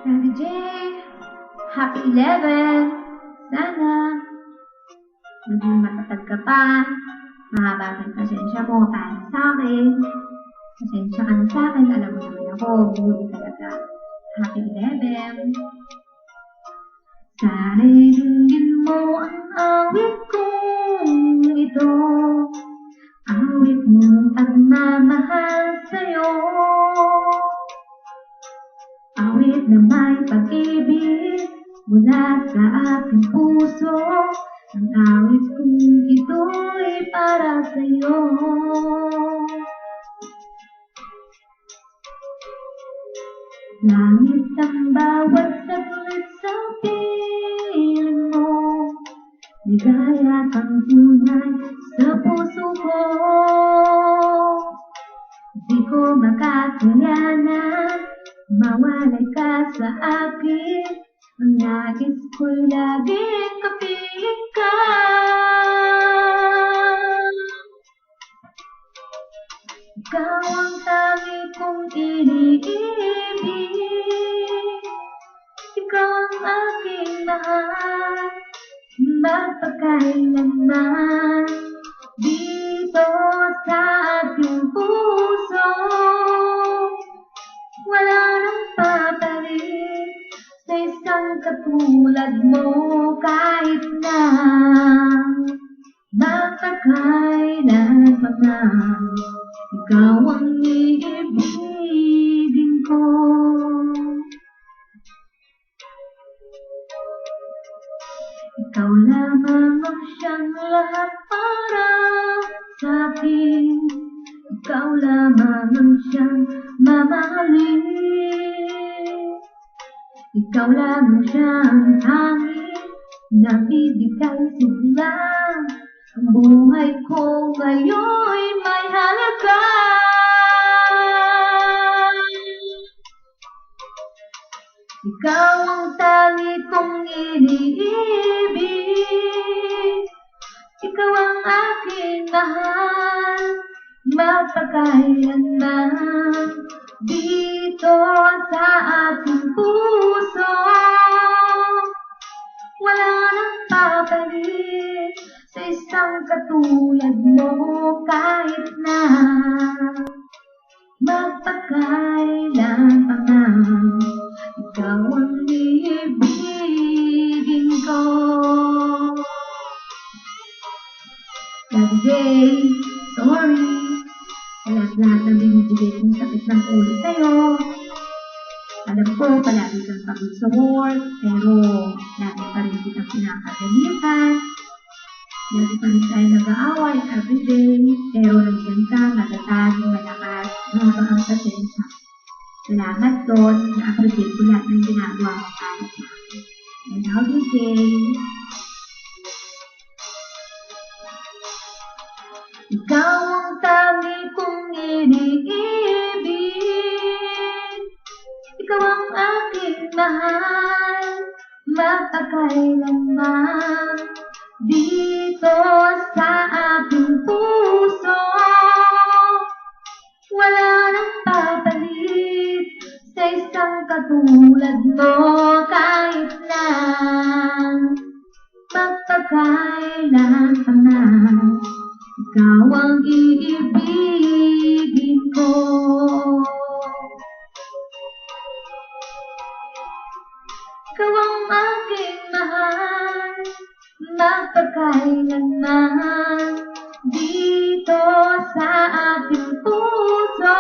Daddy J, happy 11! Sana maging matatag ka pa. Mahaba ang pasensya mo para sa akin. Pasensya ka na sa akin. Alam mo naman ako, buhay talaga. Happy 11! Sarilihin mo ang awit kong ito, awit ng pagmamahal sa'yo, awit na may pag-ibig mula sa aking puso. Ang awit kong ito'y para sa'yo. Langit ang bawat saglit sa piling mo, ligaya kang tunay sa puso ko. Di ko makakayanan mawalay ka sa akin. Ang nais ko'y laging kapiling ka. Ikaw ang tangi kong iniibig, ikaw ang aking mahal, magpakailanman. Dito sa aking puso, wala nang papalit sa isang katulad mo. Kahit na magpakailan pa man, ikaw ang iibigin ko. Ikaw lamang ang siyang lahat para sa akin. Ikaw lamang ang siyang mamahalin. Ikaw lamang siyang hangin na bibigay sigla. Ang buhay ko ngayon'y may halaga. Ikaw ang tangi kong iniibig, ikaw ang aking mahal, magpakailanman. Dito sa aking puso, wala nang papalit sa isang katulad mo. Kahit na magpakailan pa man, ikaw ang iibigin ko. Daddy J, sorry sa lahat ng binibigay kong sakit ng ulo sa'yo. Alam ko, palagi kang pagod sa work, pero lagi pa rin kitang pinakagalitan. Lagi pa rin tayo nag-aaway everyday, pero nandiyan ka, matatag, malakas, mahaba ang pasensya. Salamat doon, na-appreciate ko lahat ng ginagawa mo para sa akin. I love you, Jay. Ikaw ang tangi kong iniibig, ikaw ang aking mahal, magpakailanman. Dito sa aking puso, wala nang papalit sa isang katulad mo. Kahit na magpakailan pa man, ikaw ang iibigin ko. Ikaw ang aking mahal, magpakailanman. Dito sa aking puso,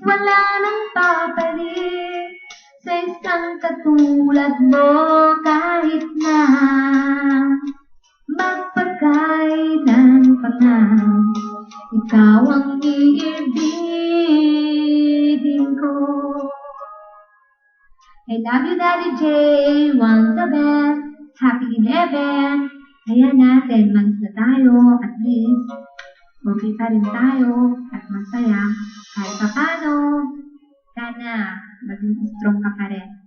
wala nang papalit sa isang katulad mo. Kahit na magpakailan pa man, ikaw ang iibigin ko. I love you, Daddy J. Once the best. Happy 11. Kaya na, 10 months na tayo. At least, okay pa rin tayo. At masaya. Kahit pa paano, sana maging strong ka pa rin.